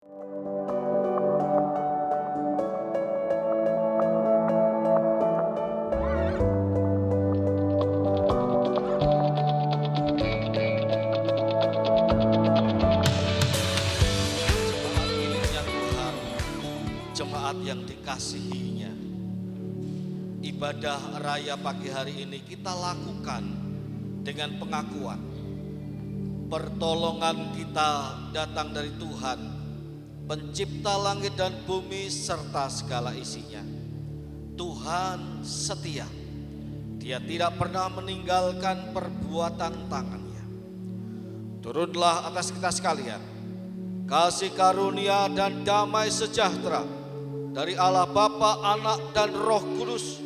Jemaat yang dikasihinya, ibadah raya pagi hari ini kita lakukan dengan pengakuan pertolongan kita datang dari Tuhan, pencipta langit dan bumi serta segala isinya. Tuhan setia, Dia tidak pernah meninggalkan perbuatan tangannya. Turunlah atas kita sekalian kasih karunia dan damai sejahtera dari Allah Bapa, Anak, dan Roh Kudus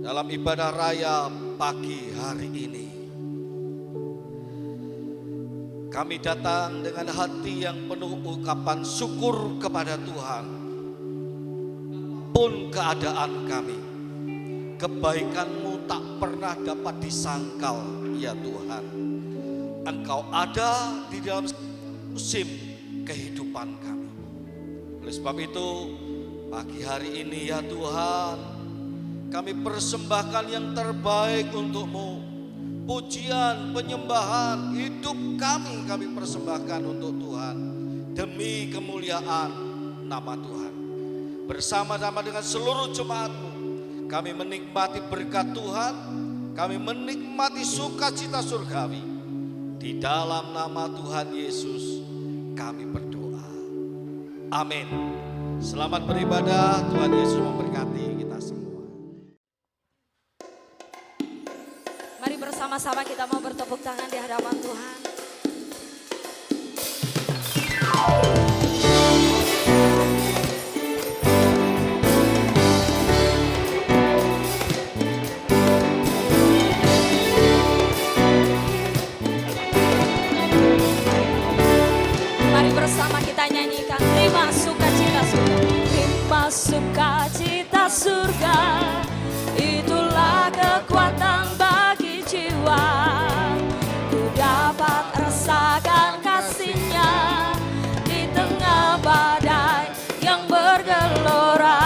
dalam ibadah raya pagi hari ini. Kami datang dengan hati yang penuh ungkapan syukur kepada Tuhan. Pun keadaan kami, kebaikan-Mu tak pernah dapat disangkal, ya Tuhan. Engkau ada di dalam musim kehidupan kami. Oleh sebab itu, pagi hari ini ya Tuhan, kami persembahkan yang terbaik untuk-Mu. Pujian, penyembahan, hidup kami persembahkan untuk Tuhan. Demi kemuliaan nama Tuhan. Bersama-sama dengan seluruh jemaat-Mu, kami menikmati berkat Tuhan. Kami menikmati sukacita surgawi. Di dalam nama Tuhan Yesus kami berdoa. Amin. Selamat beribadah, Tuhan Yesus memberkati kita semua. Mari bersama-sama kita mau bertepuk tangan di hadapan Tuhan. Mari bersama kita nyanyikan terima sukacita surga. Terima sukacita surga, itulah kekuatan bagi jiwa. Ku dapat rasakan kasih-Nya di tengah badai yang bergelora.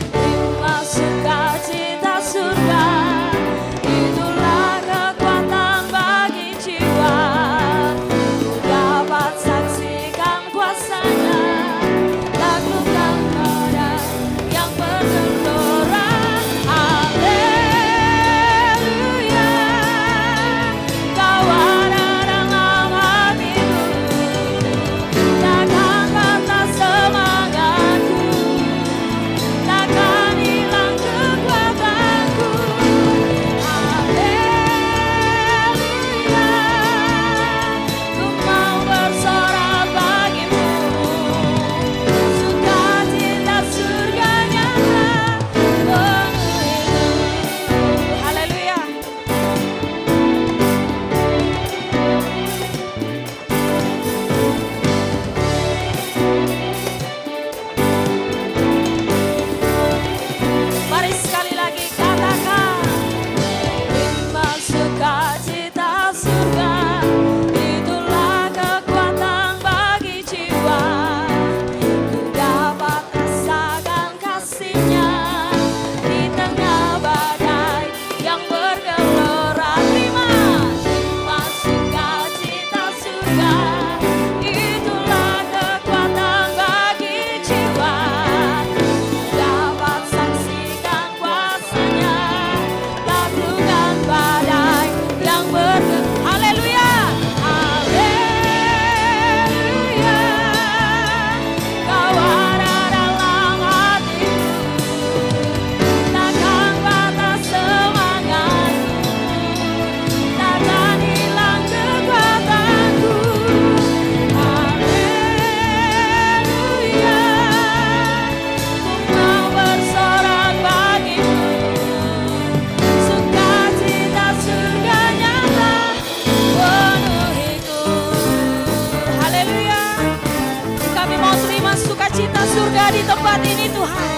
Terima sukacita surga, itulah kekuatan bagi jiwa. Ku dapat saksikan kuasa-Nya, lakukan badai yang bergelora. Haleluya, Kau ada dalam hatiku, takkan patah semangatku, takkan hilang kekuatanku. Haleluya, ku mau bersorak bagimu, sukacita surga nyata penuhiku. Haleluya. Mari sekali lagi katakan, terima sukacita surga, itulah kekuatan bagi jiwa. Ku dapat rasakan kasih-Nya di tengah badai yang bergelora. Terima sukacita surga, itulah kekuatan bagi jiwa. Dapat saksikan kuasa-Nya, lakukan badai yang haleluya, haleluya, Kau ada dalam hatiku, takkan patah semangatku, takkan hilang kekuatanku. Haleluya, ku mau bersorak bagimu, sukacita surga nyata penuhiku. Haleluya, kami mau terima sukacita surga di tempat ini Tuhan.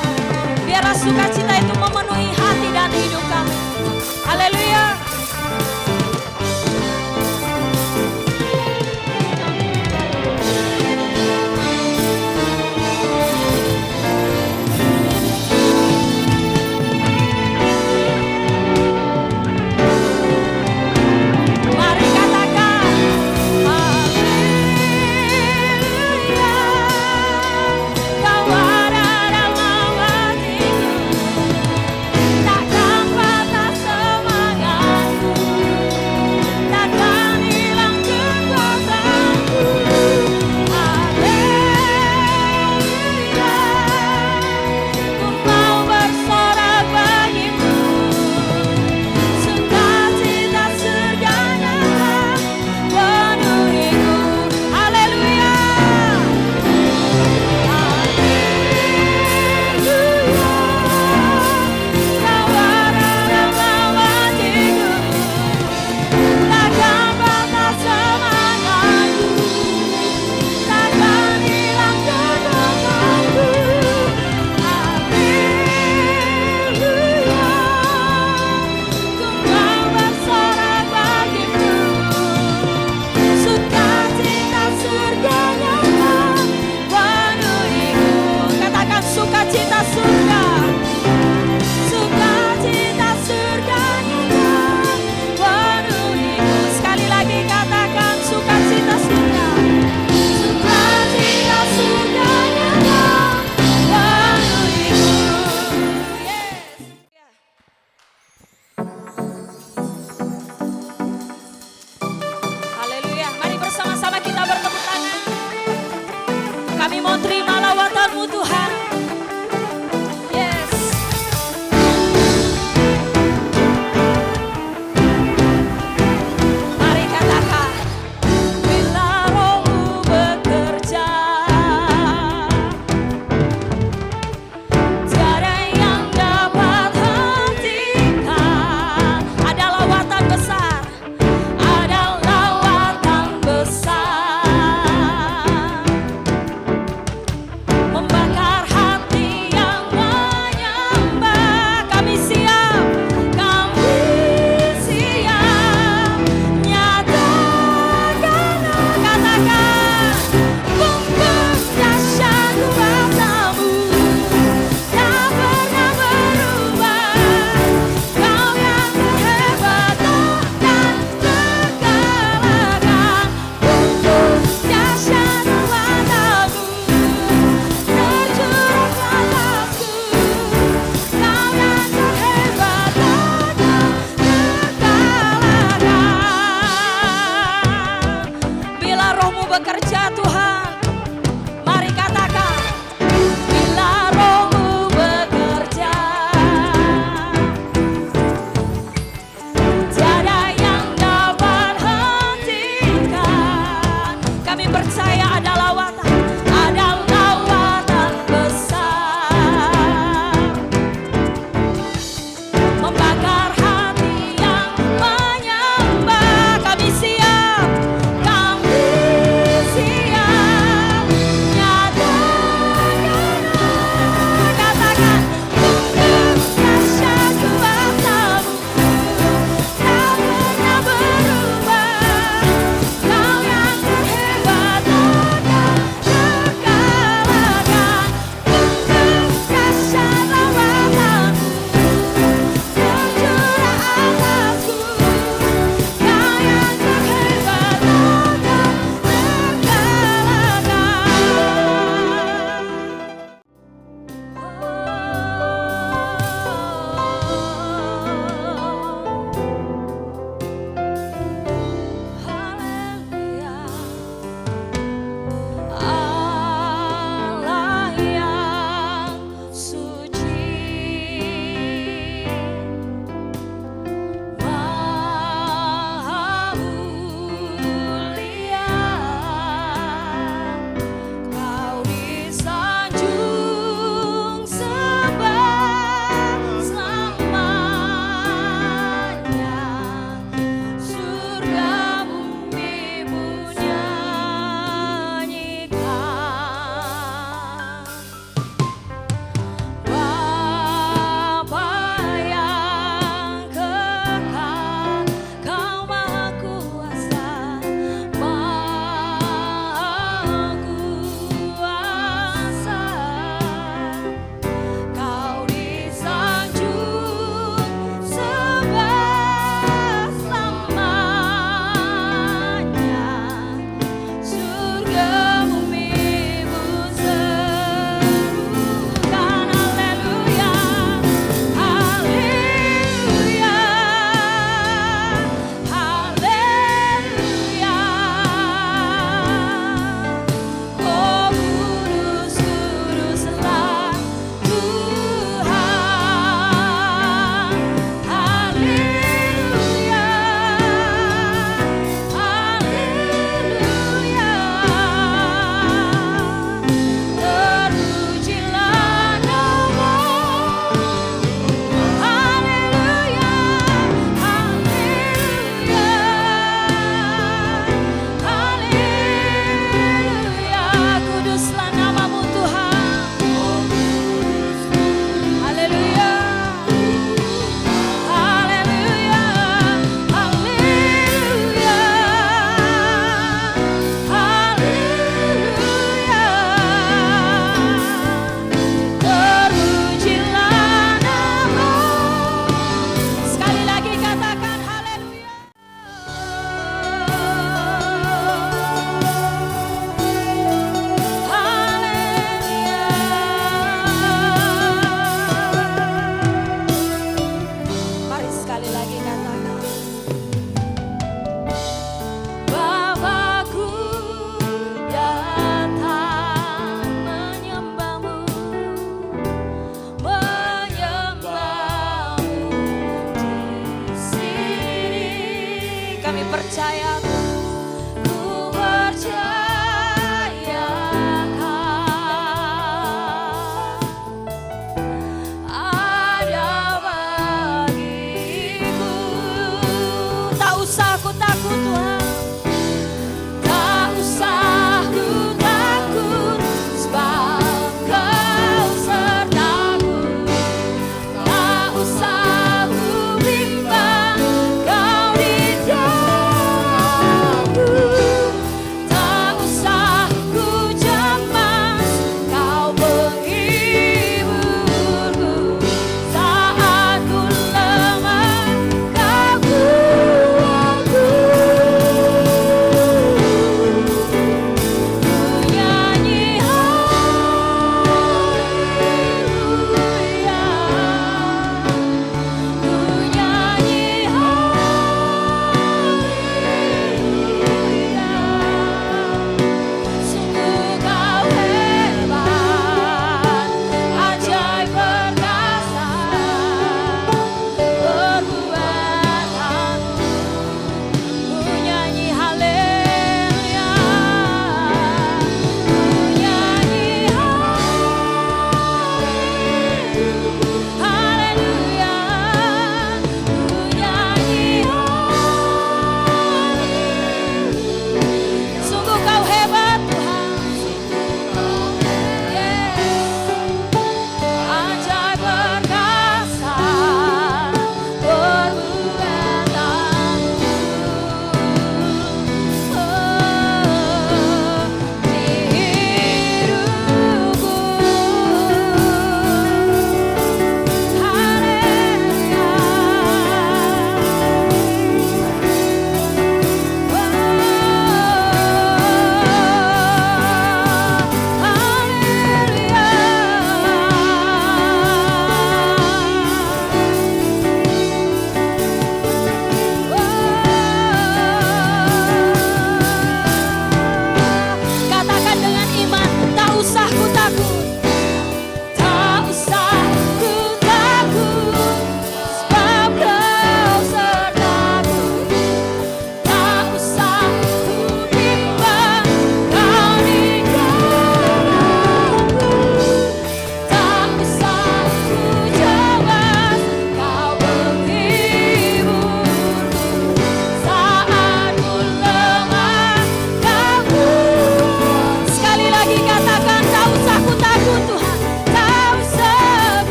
Biarlah sukacita itu memenuhi hati dan hidup kami. Haleluya. mau terima lawatan-Mu Tuhan. Yes. Mari katakan, bila Roh-Mu bekerja, tiada yang dapat hentikan. Ada lawatan besar, ada lawatan besar.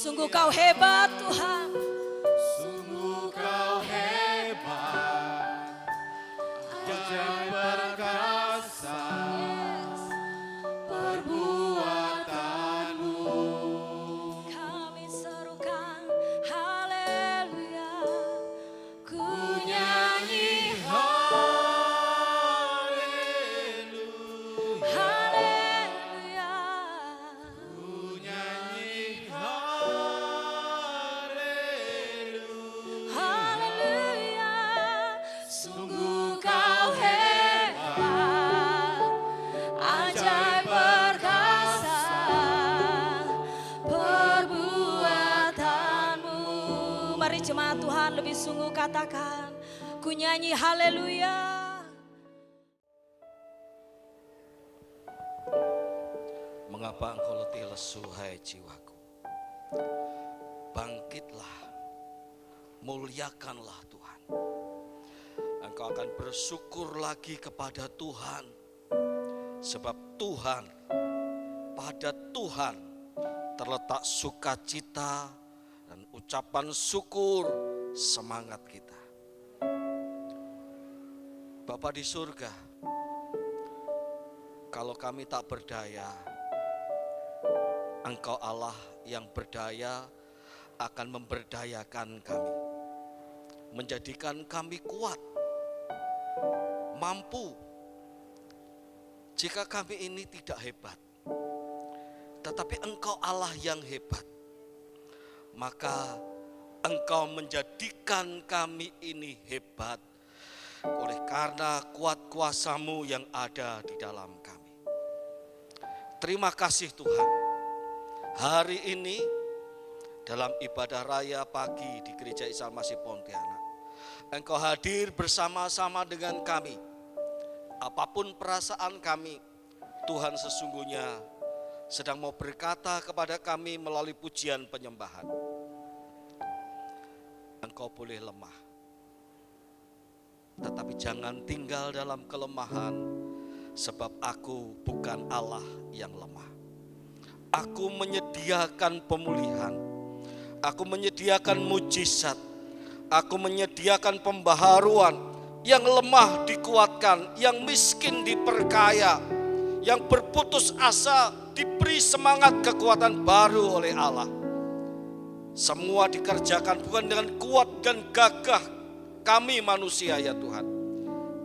Sungguh kau hebat Tuhan. Sungguh kau hebat, ajaib perkasa perbuatanmu. Kami serukan haleluya. Ku Nyanyi haleluya, haleluya. ku nyanyi haleluya. Haleluya. Sungguh kau hebat, ajaib perkasa perbuatanmu. Mari jemaat Tuhan lebih sungguh katakan, ku nyanyi haleluya. Mengapa engkau letih lesu, hai jiwaku? Bangkitlah, muliakanlah Tuhan. Engkau akan bersyukur lagi kepada Tuhan, sebab Tuhan, pada Tuhan terletak sukacita dan ucapan syukur semangat kita. Bapa di surga, kalau kami tak berdaya, Engkau Allah yang berdaya akan memberdayakan kami, menjadikan kami kuat, mampu. Jika kami ini tidak hebat, tetapi Engkau Allah yang hebat, maka Engkau menjadikan kami ini hebat oleh karena kuat kuasa-Mu yang ada di dalam kami. Terima kasih Tuhan. Hari ini dalam ibadah raya pagi di Gereja Isa Masih Pontianak, Engkau hadir bersama-sama dengan kami. Apapun perasaan kami, Tuhan sesungguhnya sedang mau berkata kepada kami melalui pujian penyembahan. Engkau boleh lemah, tetapi jangan tinggal dalam kelemahan, sebab aku bukan Allah yang lemah. Aku menyediakan pemulihan, aku menyediakan mujizat, aku menyediakan pembaharuan. Yang lemah dikuatkan, yang miskin diperkaya, yang berputus asa diberi semangat kekuatan baru oleh Allah. Semua dikerjakan bukan dengan kuat dan gagah kami manusia ya Tuhan,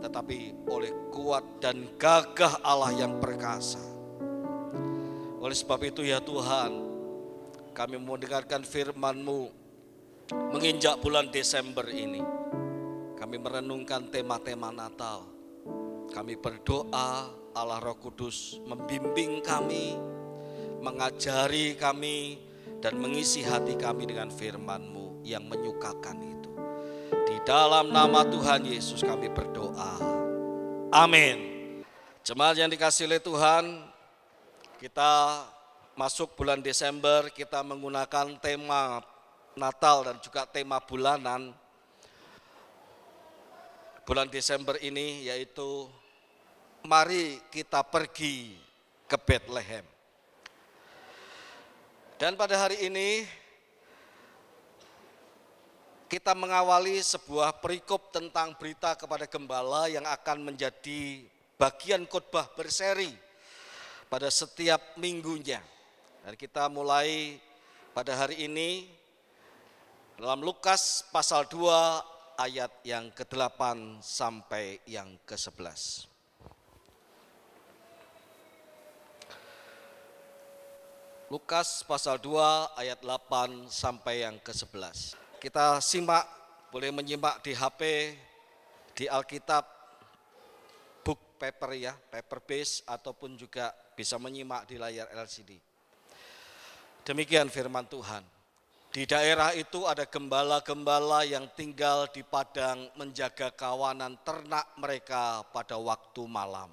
tetapi oleh kuat dan gagah Allah yang perkasa. Oleh sebab itu ya Tuhan, kami mendengarkan firman-Mu menginjak bulan Desember ini. Kami merenungkan tema-tema Natal. Kami berdoa Allah Roh Kudus membimbing kami, mengajari kami, dan mengisi hati kami dengan firman-Mu yang menyukakan itu. Di dalam nama Tuhan Yesus kami berdoa. Amin. Jemaat yang dikasihi oleh Tuhan, kita masuk bulan Desember, kita menggunakan tema Natal dan juga tema bulanan bulan Desember ini, yaitu mari kita pergi ke Bethlehem. Dan pada hari ini kita mengawali sebuah perikop tentang berita kepada gembala yang akan menjadi bagian khotbah berseri pada setiap minggunya. Dan kita mulai pada hari ini dalam Lukas pasal 2 ayat yang ke-8 sampai yang ke-11. Lukas pasal 2 ayat 8 sampai yang ke-11. Kita simak, boleh menyimak di HP, di Alkitab, book paper ya, paper base, ataupun juga bisa menyimak di layar LCD. Demikian firman Tuhan. Di daerah itu ada gembala-gembala yang tinggal di padang menjaga kawanan ternak mereka pada waktu malam.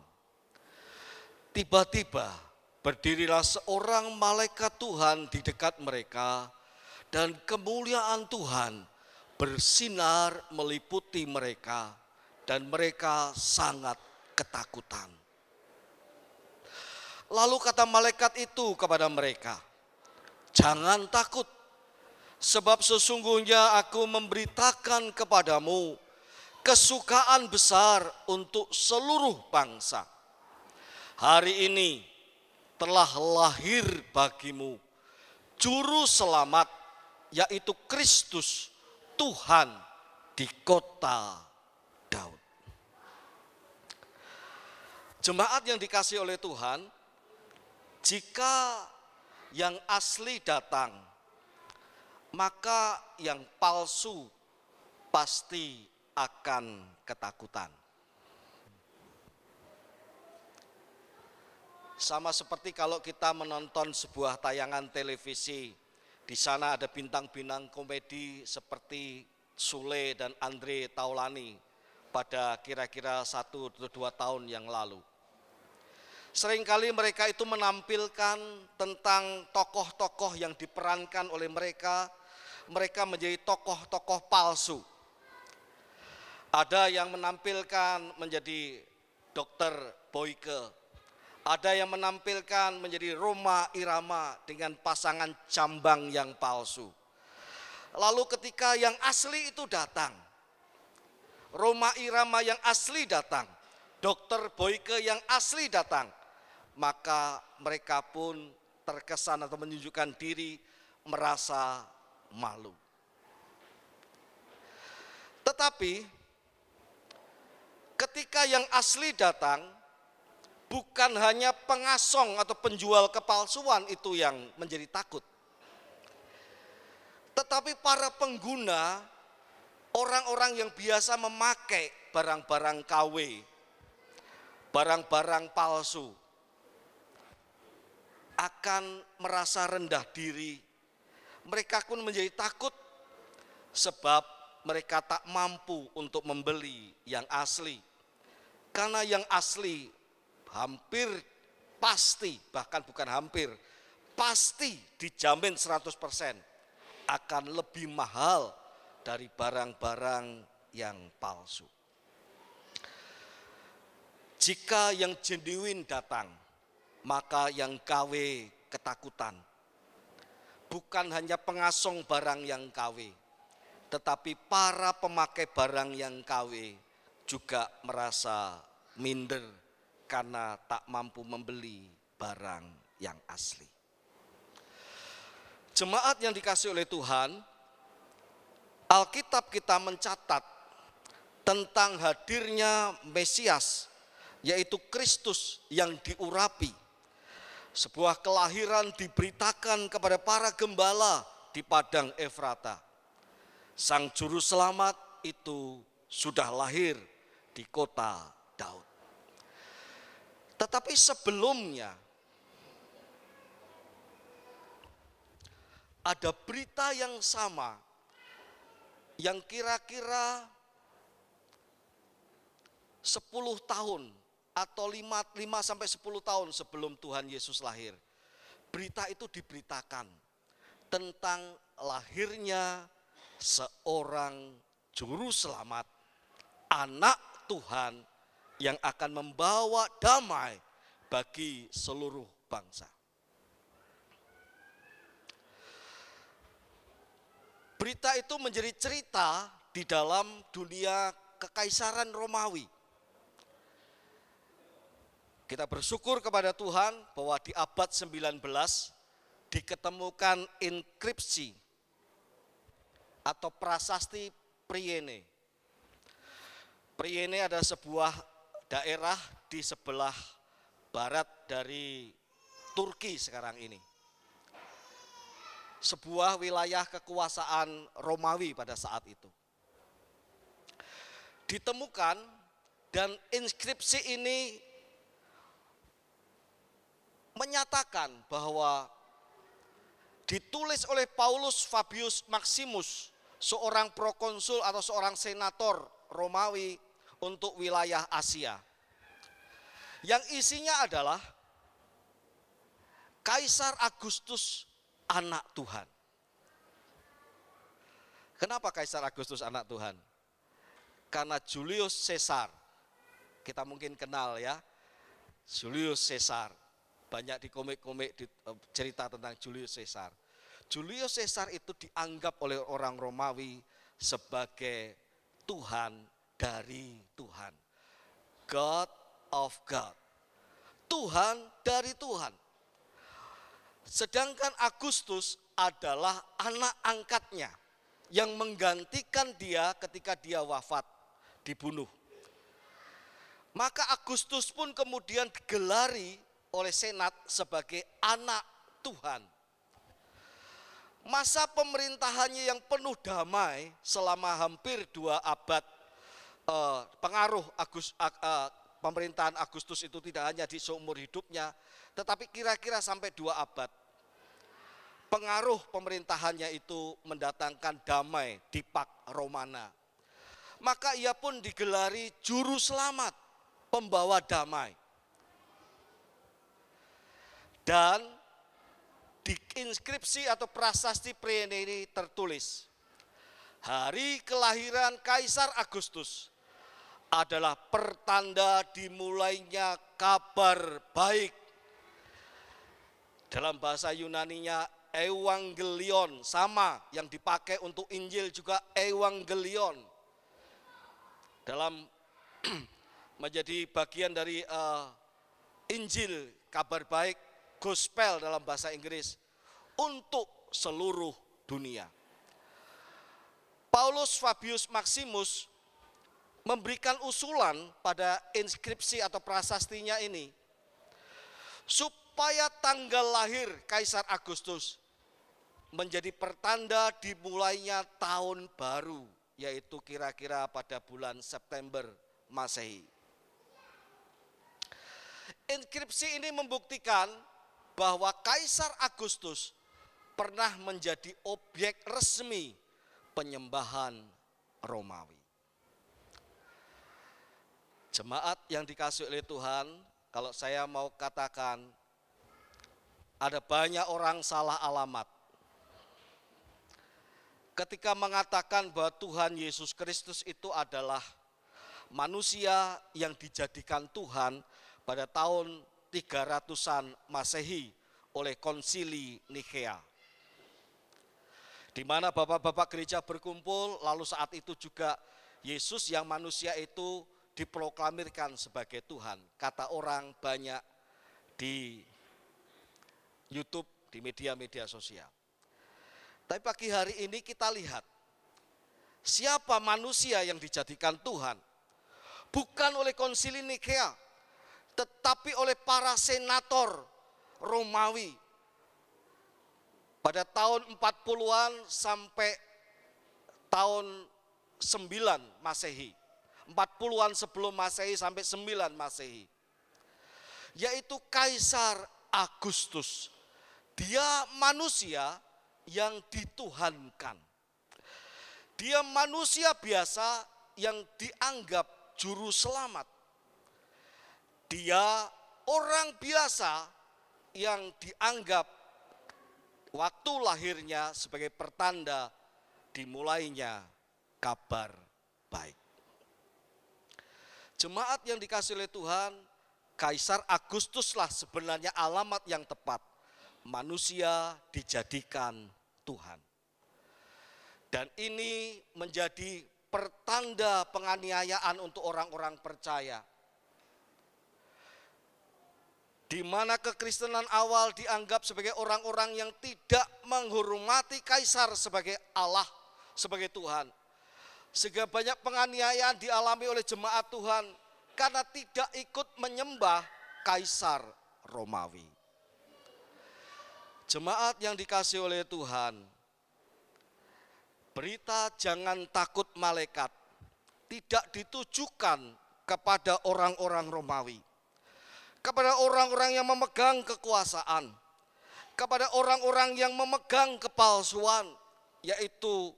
Tiba-tiba berdirilah seorang malaikat Tuhan di dekat mereka, dan kemuliaan Tuhan bersinar meliputi mereka, dan mereka sangat ketakutan. Lalu kata malaikat itu kepada mereka, "Jangan takut, Sebab sesungguhnya aku memberitakan kepadamu kesukaan besar untuk seluruh bangsa. Hari ini telah lahir bagimu Juru Selamat, yaitu Kristus Tuhan di kota Daud. Jemaat yang dikasihi oleh Tuhan, jika yang asli datang, maka yang palsu pasti akan ketakutan. Sama seperti kalau kita menonton sebuah tayangan televisi, di sana ada bintang-bintang komedi seperti Sule dan Andre Taulani pada kira-kira 1-2 tahun yang lalu. Seringkali mereka itu menampilkan tentang tokoh-tokoh yang diperankan oleh mereka menjadi tokoh-tokoh palsu. Ada yang menampilkan menjadi Dokter Boyke, ada yang menampilkan menjadi Rhoma Irama dengan pasangan jambang yang palsu. Lalu ketika yang asli itu datang, Rhoma Irama yang asli datang, Dokter Boyke yang asli datang, maka mereka pun terkesan atau menunjukkan diri merasa malu. Tetapi ketika yang asli datang, bukan hanya pengasong atau penjual kepalsuan itu yang menjadi takut. Tetapi para pengguna, orang-orang yang biasa memakai barang-barang KW, barang-barang palsu, akan merasa rendah diri. Mereka pun menjadi takut sebab mereka tak mampu untuk membeli yang asli. Karena yang asli hampir pasti, bahkan bukan hampir, pasti dijamin 100% akan lebih mahal dari barang-barang yang palsu. Jika yang genuine datang, maka yang KW ketakutan. Bukan hanya pengasong barang yang KW, tetapi para pemakai barang yang KW juga merasa minder karena tak mampu membeli barang yang asli. Jemaat yang dikasihi oleh Tuhan, Alkitab kita mencatat tentang hadirnya Mesias, yaitu Kristus yang diurapi. Sebuah kelahiran diberitakan kepada para gembala di padang Efrata. Sang Juru Selamat itu sudah lahir di kota Daud. Tetapi sebelumnya ada berita yang sama yang kira-kira 10 tahun atau 5 sampai 10 tahun sebelum Tuhan Yesus lahir. Berita itu diberitakan tentang lahirnya seorang Juru Selamat, anak Tuhan yang akan membawa damai bagi seluruh bangsa. Berita itu menjadi cerita di dalam dunia kekaisaran Romawi. Kita bersyukur kepada Tuhan bahwa di abad 19 diketemukan inskripsi atau prasasti Priene. Priene adalah sebuah daerah di sebelah barat dari Turki sekarang ini. Sebuah wilayah kekuasaan Romawi pada saat itu. Ditemukan dan inskripsi ini menyatakan bahwa ditulis oleh Paulus Fabius Maximus, seorang prokonsul atau seorang senator Romawi untuk wilayah Asia. Yang isinya adalah Kaisar Agustus anak Tuhan. Kenapa Kaisar Agustus anak Tuhan? Karena Julius Caesar, kita mungkin kenal ya, Julius Caesar. Banyak di komik-komik cerita tentang Julius Caesar. Julius Caesar itu dianggap oleh orang Romawi sebagai Tuhan dari Tuhan. God of God. Tuhan dari Tuhan. Sedangkan Agustus adalah anak angkatnya yang menggantikan dia ketika dia wafat, dibunuh. Maka Agustus pun kemudian digelari oleh Senat sebagai anak Tuhan. Masa pemerintahannya yang penuh damai selama hampir 2 abad, pengaruh pemerintahan Agustus itu tidak hanya di seumur hidupnya, tetapi kira-kira sampai 2 abad. Pengaruh pemerintahannya itu mendatangkan damai di Pax Romana. Maka ia pun digelari juru selamat, pembawa damai. Dan di inskripsi atau prasasti Priene ini tertulis, hari kelahiran Kaisar Agustus adalah pertanda dimulainya kabar baik. Dalam bahasa Yunaninya Evangelion, sama yang dipakai untuk Injil juga Evangelion. Dalam menjadi bagian dari Injil, kabar baik, gospel dalam bahasa Inggris, untuk seluruh dunia. Paulus Fabius Maximus memberikan usulan pada inskripsi atau prasastinya ini, supaya tanggal lahir Kaisar Agustus menjadi pertanda dimulainya tahun baru, yaitu kira-kira pada bulan September Masehi. Inskripsi ini membuktikan bahwa Kaisar Agustus pernah menjadi objek resmi penyembahan Romawi. Jemaat yang dikasihi oleh Tuhan, kalau saya mau katakan, ada banyak orang salah alamat ketika mengatakan bahwa Tuhan Yesus Kristus itu adalah manusia yang dijadikan Tuhan pada tahun 300-an Masehi oleh Konsili Nikea, di mana bapak-bapak gereja berkumpul, lalu saat itu juga Yesus yang manusia itu diproklamirkan sebagai Tuhan. Kata orang banyak di YouTube, di media-media sosial. Tapi pagi hari ini kita lihat, siapa manusia yang dijadikan Tuhan? Bukan oleh Konsili Nikea, tetapi oleh para senator Romawi pada tahun 40-an sampai tahun 9 Masehi. 40-an sebelum Masehi sampai 9 Masehi. Yaitu Kaisar Agustus. Dia manusia yang dituhankan. Dia manusia biasa yang dianggap juru selamat. Dia orang biasa yang dianggap waktu lahirnya sebagai pertanda dimulainya kabar baik. Jemaat yang dikasihi oleh Tuhan, Kaisar Agustuslah sebenarnya alamat yang tepat. Manusia dijadikan Tuhan. Dan ini menjadi pertanda penganiayaan untuk orang-orang percaya. Di mana kekristenan awal dianggap sebagai orang-orang yang tidak menghormati Kaisar sebagai Allah, sebagai Tuhan. Sehingga banyak penganiayaan dialami oleh jemaat Tuhan karena tidak ikut menyembah Kaisar Romawi. Jemaat yang dikasihi oleh Tuhan, berita jangan takut malaikat tidak ditujukan kepada orang-orang Romawi, kepada orang-orang yang memegang kekuasaan, kepada orang-orang yang memegang kepalsuan, yaitu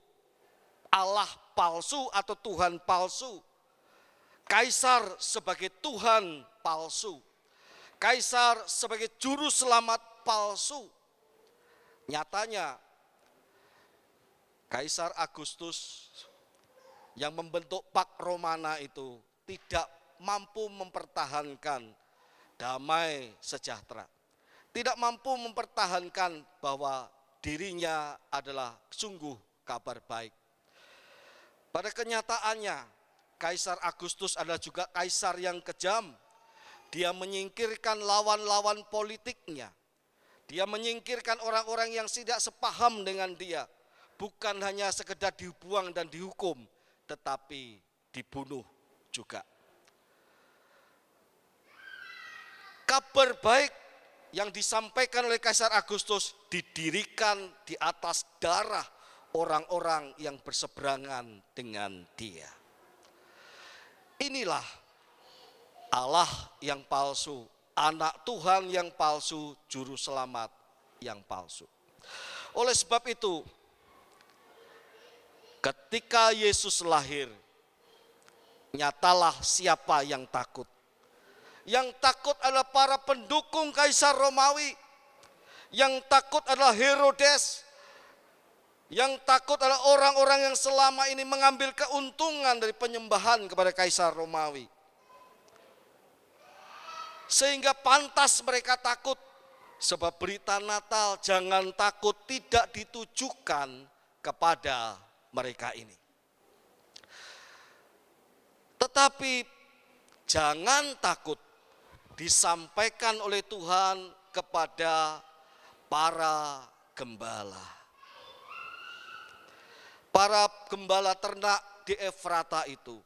Allah palsu atau Tuhan palsu, Kaisar sebagai Tuhan palsu, Kaisar sebagai juru selamat palsu. Nyatanya Kaisar Agustus yang membentuk Pax Romana itu tidak mampu mempertahankan damai sejahtera, tidak mampu mempertahankan bahwa dirinya adalah sungguh kabar baik. Pada kenyataannya, Kaisar Agustus adalah juga kaisar yang kejam. Dia menyingkirkan lawan-lawan politiknya. Dia menyingkirkan orang-orang yang tidak sepaham dengan dia. Bukan hanya sekedar dibuang dan dihukum, tetapi dibunuh juga. Kabar baik yang disampaikan oleh Kaisar Agustus didirikan di atas darah orang-orang yang berseberangan dengan dia. Inilah Allah yang palsu, anak Tuhan yang palsu, juru selamat yang palsu. Oleh sebab itu, ketika Yesus lahir, nyatalah siapa yang takut. Yang takut adalah para pendukung Kaisar Romawi. Yang takut adalah Herodes. Yang takut adalah orang-orang yang selama ini mengambil keuntungan dari penyembahan kepada Kaisar Romawi. Sehingga pantas mereka takut. Sebab berita Natal jangan takut tidak ditujukan kepada mereka ini. Tetapi jangan takut disampaikan oleh Tuhan kepada para gembala. Para gembala ternak di Efrata itu,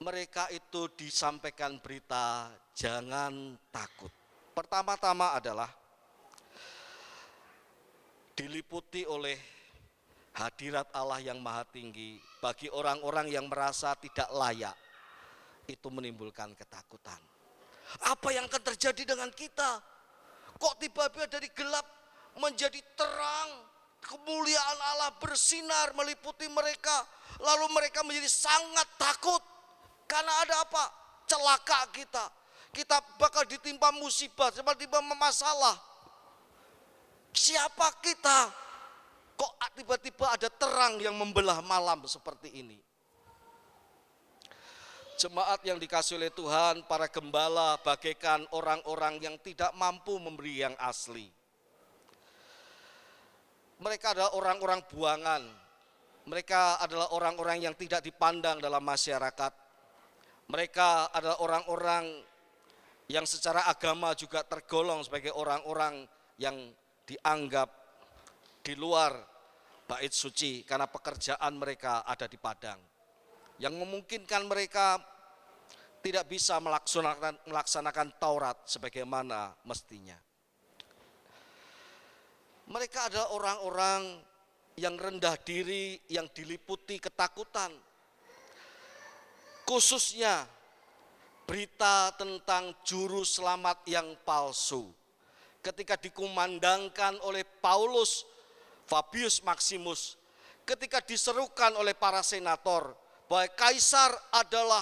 mereka itu disampaikan berita jangan takut. Pertama-tama adalah diliputi oleh hadirat Allah yang maha tinggi. Bagi orang-orang yang merasa tidak layak, itu menimbulkan ketakutan. Apa yang akan terjadi dengan kita? Kok tiba-tiba dari gelap menjadi terang? Kemuliaan Allah bersinar meliputi mereka. Lalu mereka menjadi sangat takut. Karena ada apa? Celaka kita. Kita bakal ditimpa musibah, tiba-tiba masalah. Siapa kita? Kok tiba-tiba ada terang yang membelah malam seperti ini? Jemaat yang dikasihi oleh Tuhan, para gembala bagaikan orang-orang yang tidak mampu memberi yang asli. Mereka adalah orang-orang buangan. Mereka adalah orang-orang yang tidak dipandang dalam masyarakat. Mereka adalah orang-orang yang secara agama juga tergolong sebagai orang-orang yang dianggap di luar bait suci karena pekerjaan mereka ada di padang. Yang memungkinkan mereka tidak bisa melaksanakan Taurat sebagaimana mestinya. Mereka adalah orang-orang yang rendah diri, yang diliputi ketakutan. Khususnya berita tentang juru selamat yang palsu. Ketika dikumandangkan oleh Paulus Fabius Maximus, ketika diserukan oleh para senator bahwa Kaisar adalah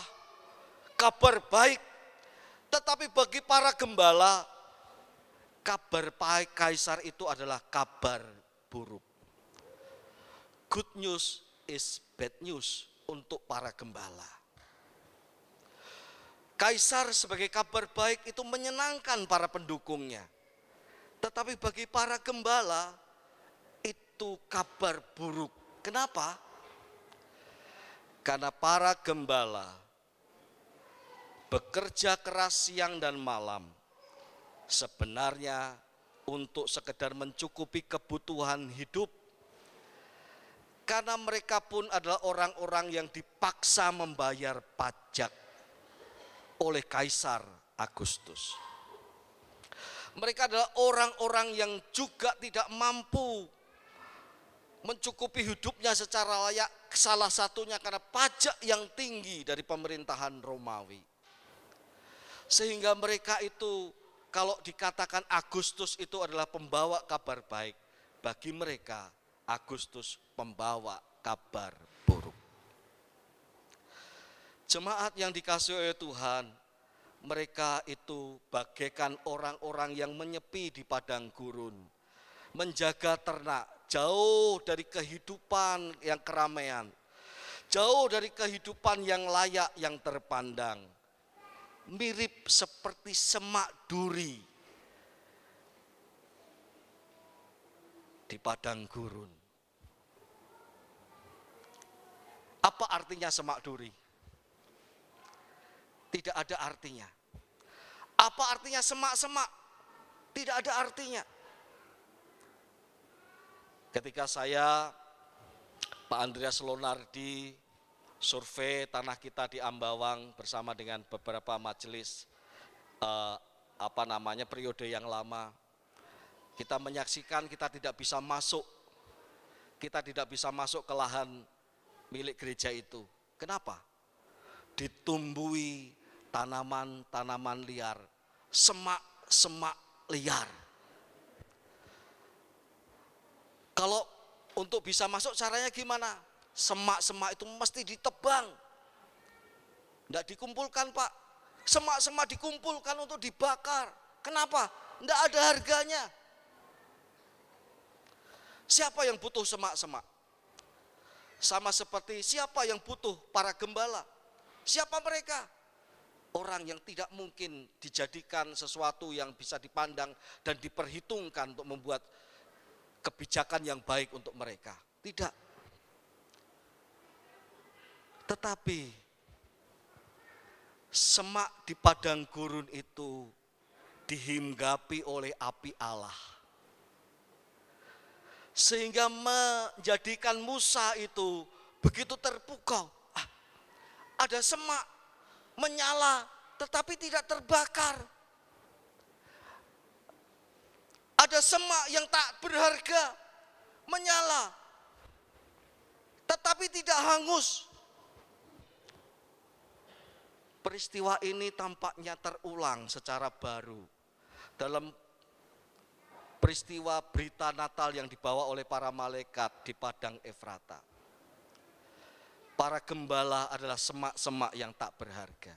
kabar baik, tetapi bagi para gembala, kabar baik Kaisar itu adalah kabar buruk. Good news is bad news untuk para gembala. Kaisar sebagai kabar baik itu menyenangkan para pendukungnya. Tetapi bagi para gembala itu kabar buruk. Kenapa? Karena para gembala bekerja keras siang dan malam. Sebenarnya untuk sekedar mencukupi kebutuhan hidup. Karena mereka pun adalah orang-orang yang dipaksa membayar pajak oleh Kaisar Agustus. Mereka adalah orang-orang yang juga tidak mampu mencukupi hidupnya secara layak. Salah satunya karena pajak yang tinggi dari pemerintahan Romawi. Sehingga mereka itu, kalau dikatakan Agustus itu adalah pembawa kabar baik, bagi mereka Agustus pembawa kabar buruk. Jemaat yang dikasihi oleh Tuhan, mereka itu bagaikan orang-orang yang menyepi di padang gurun, menjaga ternak jauh dari kehidupan yang keramaian, jauh dari kehidupan yang layak yang terpandang. Mirip seperti semak duri di padang gurun. Apa artinya semak duri? Tidak ada artinya. Apa artinya semak-semak? Tidak ada artinya. Ketika saya, Pak Andreas Lonardi, survei tanah kita di Ambawang bersama dengan beberapa majelis periode yang lama, kita menyaksikan kita tidak bisa masuk ke lahan milik gereja itu. Kenapa? Ditumbuhi tanaman-tanaman liar, semak-semak liar. Kalau untuk bisa masuk caranya gimana? Semak-semak itu mesti ditebang. Tidak dikumpulkan, Pak. Semak-semak dikumpulkan untuk dibakar. Kenapa? Tidak ada harganya. Siapa yang butuh semak-semak? Sama seperti siapa yang butuh para gembala? Siapa mereka? Orang yang tidak mungkin dijadikan sesuatu yang bisa dipandang dan diperhitungkan untuk membuat kebijakan yang baik untuk mereka. Tidak. Tetapi semak di padang gurun itu dihinggapi oleh api Allah. Sehingga menjadikan Musa itu begitu terpukau. Ada semak menyala tetapi tidak terbakar. Ada semak yang tak berharga menyala tetapi tidak hangus. Peristiwa ini tampaknya terulang secara baru dalam peristiwa berita Natal yang dibawa oleh para malaikat di padang Efrata. Para gembala adalah semak-semak yang tak berharga.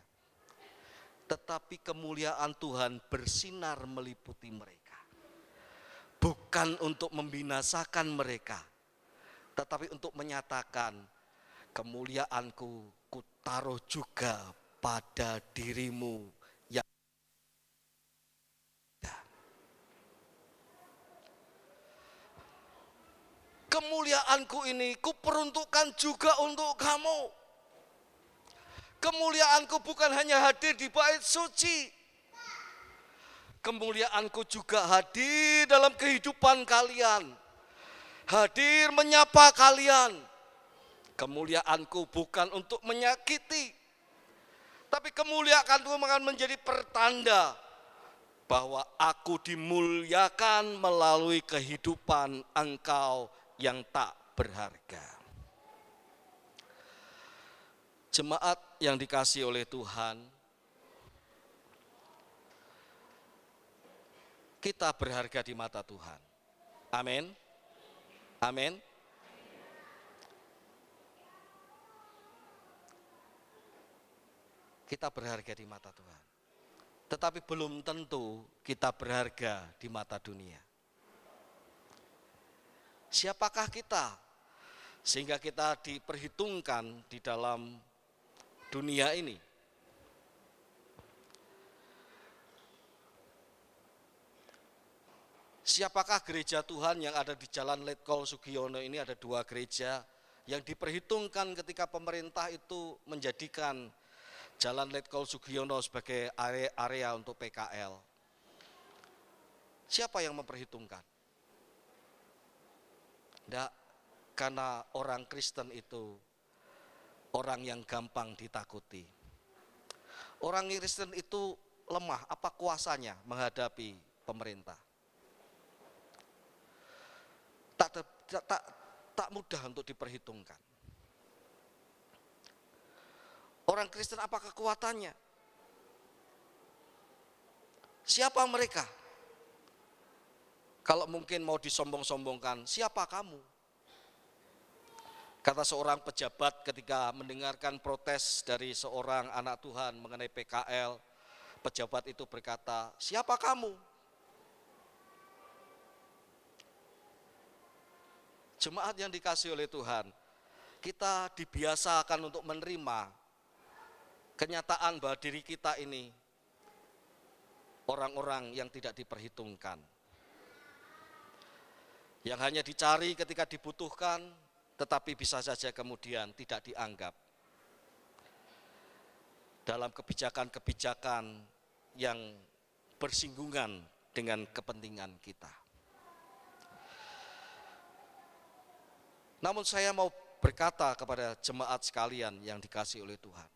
Tetapi kemuliaan Tuhan bersinar meliputi mereka. Bukan untuk membinasakan mereka, tetapi untuk menyatakan kemuliaanku kutaruh juga pada dirimu yang kemuliaanku ini kuperuntukkan juga untuk kamu. Kemuliaanku bukan hanya hadir di bait suci. Kemuliaanku juga hadir dalam kehidupan kalian. Hadir menyapa kalian. Kemuliaanku bukan untuk menyakiti. Tapi kemuliaanku akan menjadi pertanda bahwa aku dimuliakan melalui kehidupan engkau yang tak berharga. Jemaat yang dikasihi oleh Tuhan, kita berharga di mata Tuhan. Amin. Amin. Kita berharga di mata Tuhan. Tetapi belum tentu kita berharga di mata dunia. Siapakah kita sehingga kita diperhitungkan di dalam dunia ini? Siapakah gereja Tuhan yang ada di Jalan Letkol Sugiono ini? Ada 2 gereja yang diperhitungkan ketika pemerintah itu menjadikan Jalan Letkol Sugiono sebagai area untuk PKL. Siapa yang memperhitungkan? Tidak, karena orang Kristen itu orang yang gampang ditakuti. Orang Kristen itu lemah, apa kuasanya menghadapi pemerintah? Tak mudah untuk diperhitungkan. Orang Kristen apa kekuatannya? Siapa mereka? Kalau mungkin mau disombong-sombongkan, siapa kamu? Kata seorang pejabat ketika mendengarkan protes dari seorang anak Tuhan mengenai PKL, pejabat itu berkata, siapa kamu? Jemaat yang dikasihi oleh Tuhan, kita dibiasakan untuk menerima kenyataan bahwa diri kita ini orang-orang yang tidak diperhitungkan. yang hanya dicari ketika dibutuhkan, tetapi bisa saja kemudian tidak dianggap dalam kebijakan-kebijakan yang bersinggungan dengan kepentingan kita. Namun saya mau berkata kepada jemaat sekalian yang dikasihi oleh Tuhan,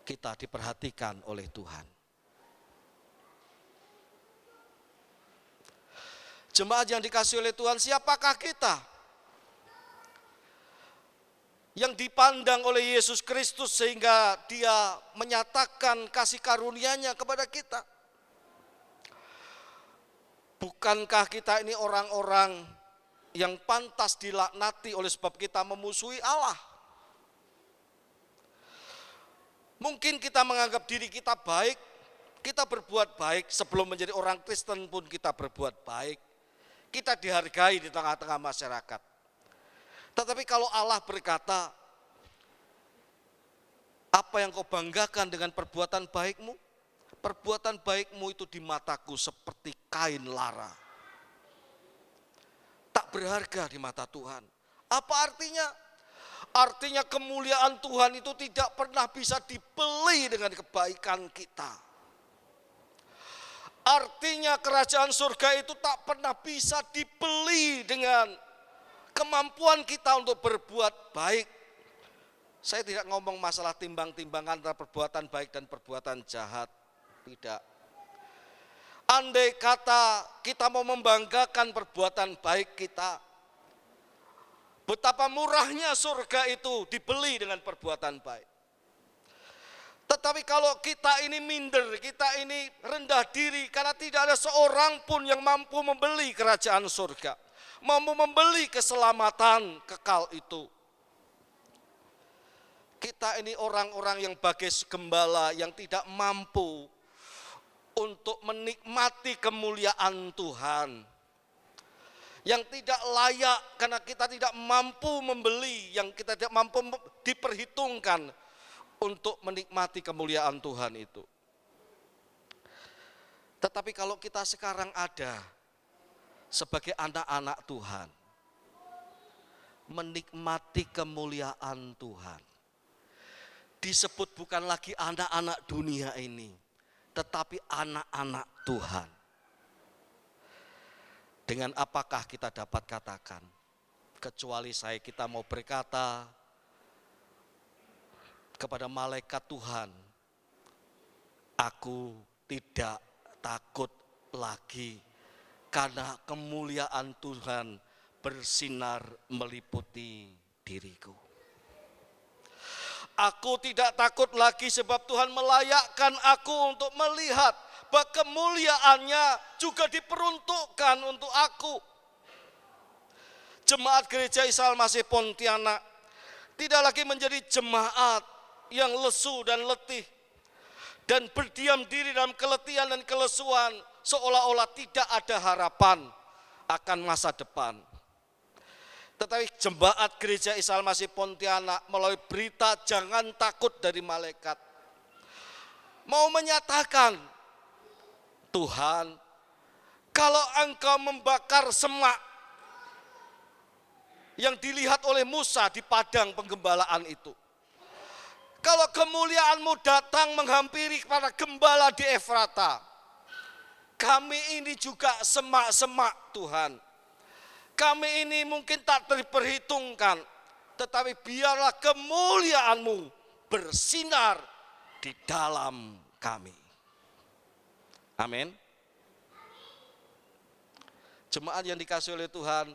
kita diperhatikan oleh Tuhan. Jemaat yang dikasihi oleh Tuhan, siapakah kita yang dipandang oleh Yesus Kristus sehingga Dia menyatakan kasih karunia-Nya kepada kita? Bukankah kita ini orang-orang yang pantas dilaknati oleh sebab kita memusuhi Allah? Mungkin kita menganggap diri kita baik, kita berbuat baik, sebelum menjadi orang Kristen pun kita berbuat baik. Kita dihargai di tengah-tengah masyarakat. Tetapi kalau Allah berkata, apa yang kau banggakan dengan perbuatan baikmu? Perbuatan baikmu itu di mataku seperti kain lara. Tak berharga di mata Tuhan. Apa artinya? Artinya kemuliaan Tuhan itu tidak pernah bisa dibeli dengan kebaikan kita. Artinya kerajaan surga itu tak pernah bisa dibeli dengan kemampuan kita untuk berbuat baik. Saya tidak ngomong masalah timbang-timbangan antara perbuatan baik dan perbuatan jahat. Tidak. Andai kata kita mau membanggakan perbuatan baik kita, betapa murahnya surga itu dibeli dengan perbuatan baik. Tetapi kalau kita ini minder, kita ini rendah diri karena tidak ada seorang pun yang mampu membeli kerajaan surga, mampu membeli keselamatan kekal itu. Kita ini orang-orang yang bagai gembala yang tidak mampu untuk menikmati kemuliaan Tuhan. Yang tidak layak karena kita tidak mampu membeli, yang kita tidak mampu diperhitungkan untuk menikmati kemuliaan Tuhan itu. Tetapi kalau kita sekarang ada sebagai anak-anak Tuhan, menikmati kemuliaan Tuhan, disebut bukan lagi anak-anak dunia ini, tetapi anak-anak Tuhan. Dengan apakah kita dapat katakan? Kecuali kita mau berkata kepada malaikat Tuhan, aku tidak takut lagi karena kemuliaan Tuhan bersinar meliputi diriku. Aku tidak takut lagi sebab Tuhan melayakkan aku untuk melihat bahwa kemuliaannya juga diperuntukkan untuk aku. Jemaat Gereja Isa Al-Masih Pontianak tidak lagi menjadi jemaat yang lesu dan letih dan berdiam diri dalam keletihan dan kelesuan seolah-olah tidak ada harapan akan masa depan. Tetapi jemaat Gereja Isa Al-Masih Pontianak melalui berita jangan takut dari malaikat mau menyatakan, Tuhan, kalau engkau membakar semak yang dilihat oleh Musa di padang penggembalaan itu, kalau kemuliaanmu datang menghampiri kepada gembala di Efrata, kami ini juga semak-semak Tuhan. Kami ini mungkin tak diperhitungkan, tetapi biarlah kemuliaanmu bersinar di dalam kami. Amin. Jemaat yang dikasihi oleh Tuhan,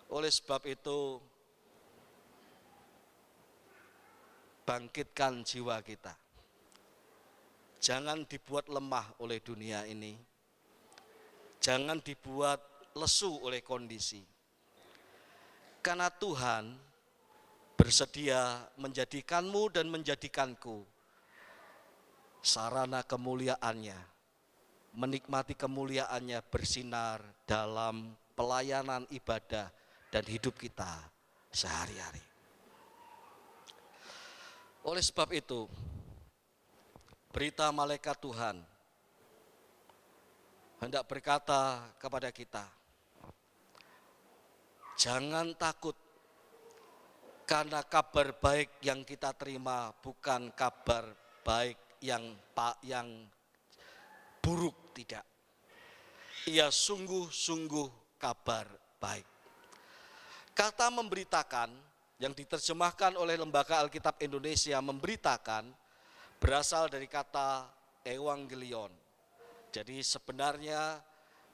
oleh sebab itu bangkitkan jiwa kita. Jangan dibuat lemah oleh dunia ini. Jangan dibuat lesu oleh kondisi. Karena Tuhan bersedia menjadikanmu dan menjadikanku sarana kemuliaannya. Menikmati kemuliaannya bersinar dalam pelayanan ibadah dan hidup kita sehari-hari. Oleh sebab itu, berita malaikat Tuhan hendak berkata kepada kita, jangan takut, karena kabar baik yang kita terima bukan kabar baik yang buruk, tidak. Ia sungguh-sungguh kabar baik. Kata memberitakan yang diterjemahkan oleh Lembaga Alkitab Indonesia, memberitakan, berasal dari kata evangelion. Jadi sebenarnya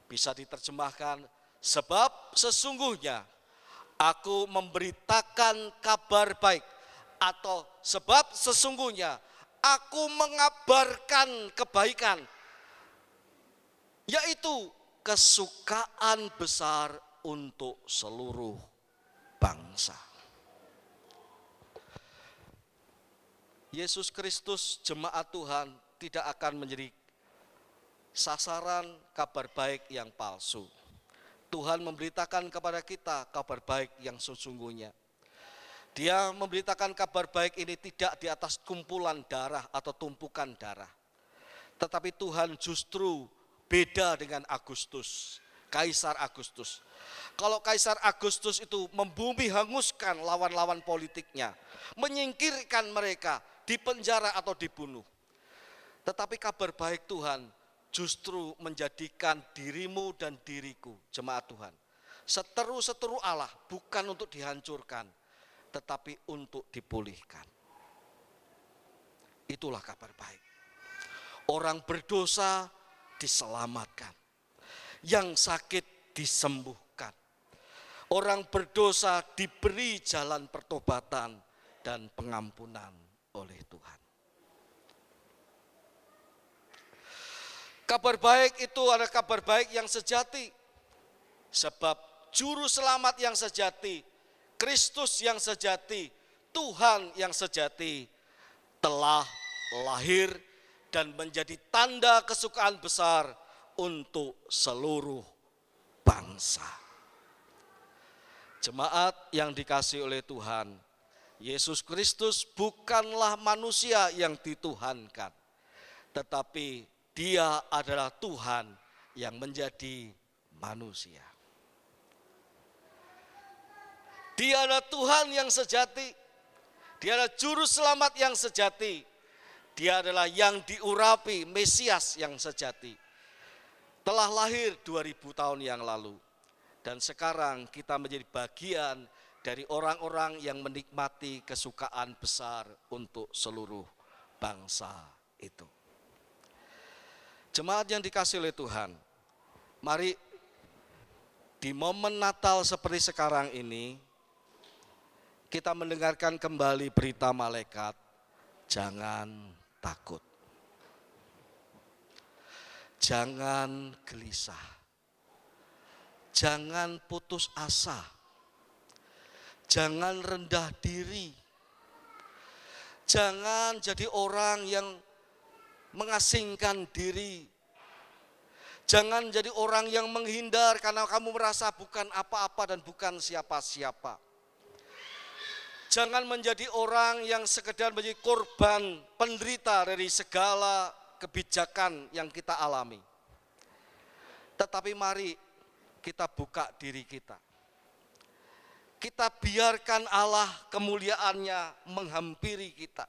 bisa diterjemahkan, sebab sesungguhnya aku memberitakan kabar baik, atau sebab sesungguhnya aku mengabarkan kebaikan, yaitu kesukaan besar untuk seluruh bangsa. Yesus Kristus, jemaat Tuhan, tidak akan menjadi sasaran kabar baik yang palsu. Tuhan memberitakan kepada kita kabar baik yang sesungguhnya. Dia memberitakan kabar baik ini tidak di atas kumpulan darah atau tumpukan darah. Tetapi Tuhan justru beda dengan Agustus, Kaisar Agustus. Kalau Kaisar Agustus itu membumi hanguskan lawan-lawan politiknya, menyingkirkan mereka, dipenjara atau dibunuh. Tetapi kabar baik Tuhan justru menjadikan dirimu dan diriku, jemaat Tuhan, seteru-seteru Allah, bukan untuk dihancurkan, tetapi untuk dipulihkan. Itulah kabar baik. Orang berdosa diselamatkan, yang sakit disembuhkan, orang berdosa diberi jalan pertobatan dan pengampunan oleh Tuhan. Kabar baik itu adalah kabar baik yang sejati, sebab juru selamat yang sejati, Kristus yang sejati, Tuhan yang sejati telah lahir dan menjadi tanda kesukaan besar untuk seluruh bangsa. Jemaat yang dikasihi oleh Tuhan, Yesus Kristus bukanlah manusia yang dituhankan, tetapi Dia adalah Tuhan yang menjadi manusia. Dia adalah Tuhan yang sejati. Dia adalah juru selamat yang sejati. Dia adalah yang diurapi, Mesias yang sejati. Telah lahir 2000 tahun yang lalu. Dan sekarang kita menjadi bagian dari orang-orang yang menikmati kesukaan besar untuk seluruh bangsa itu. Jemaat yang dikasihi oleh Tuhan, mari di momen Natal seperti sekarang ini, kita mendengarkan kembali berita malaikat, jangan takut, jangan gelisah, jangan putus asa, jangan rendah diri, jangan jadi orang yang mengasingkan diri, jangan jadi orang yang menghindar karena kamu merasa bukan apa-apa dan bukan siapa-siapa. Jangan menjadi orang yang sekedar menjadi korban penderita dari segala kebijakan yang kita alami. Tetapi mari kita buka diri kita. Kita biarkan Allah kemuliaannya menghampiri kita.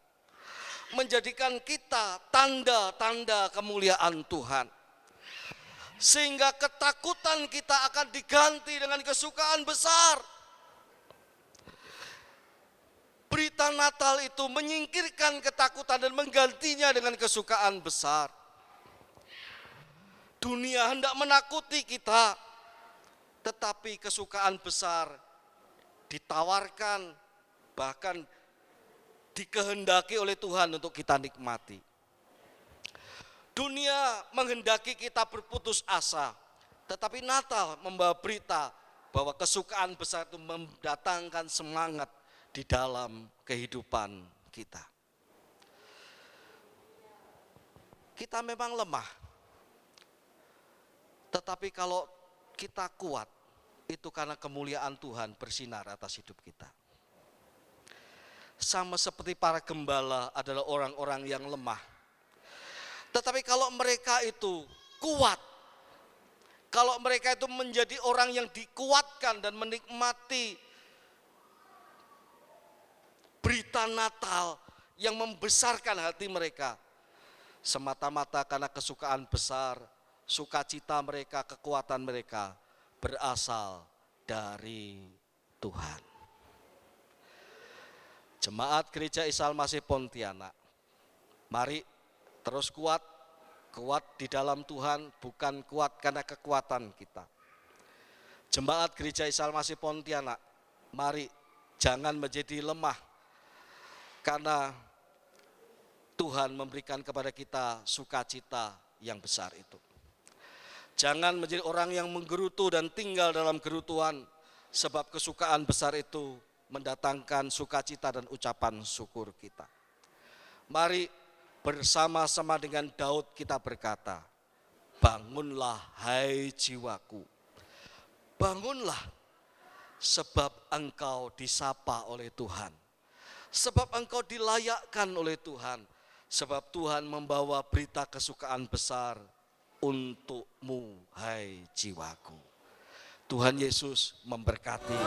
Menjadikan kita tanda-tanda kemuliaan Tuhan. Sehingga ketakutan kita akan diganti dengan kesukaan besar. Berita Natal itu menyingkirkan ketakutan dan menggantinya dengan kesukaan besar. Dunia hendak menakuti kita, tetapi kesukaan besar ditawarkan, bahkan dikehendaki oleh Tuhan untuk kita nikmati. Dunia menghendaki kita berputus asa, tetapi Natal membawa berita bahwa kesukaan besar itu mendatangkan semangat di dalam kehidupan kita. Kita memang lemah, tetapi kalau kita kuat, itu karena kemuliaan Tuhan bersinar atas hidup kita. Sama seperti para gembala adalah orang-orang yang lemah. Tetapi kalau mereka itu kuat, Kalau mereka itu menjadi orang yang dikuatkan dan menikmati berita Natal yang membesarkan hati mereka, semata-mata karena kesukaan besar, sukacita mereka, kekuatan mereka berasal dari Tuhan. Jemaat Gereja Isa Al-Masih Pontianak, mari terus kuat di dalam Tuhan, bukan kuat karena kekuatan kita. Jemaat Gereja Isa Al-Masih Pontianak, mari jangan menjadi lemah karena Tuhan memberikan kepada kita sukacita yang besar itu. Jangan menjadi orang yang menggerutu dan tinggal dalam gerutuan, sebab kesukaan besar itu mendatangkan sukacita dan ucapan syukur kita. Mari bersama-sama dengan Daud kita berkata, bangunlah hai jiwaku, bangunlah sebab engkau disapa oleh Tuhan, sebab engkau dilayakkan oleh Tuhan, sebab Tuhan membawa berita kesukaan besar untukmu hai jiwaku. Tuhan Yesus memberkati.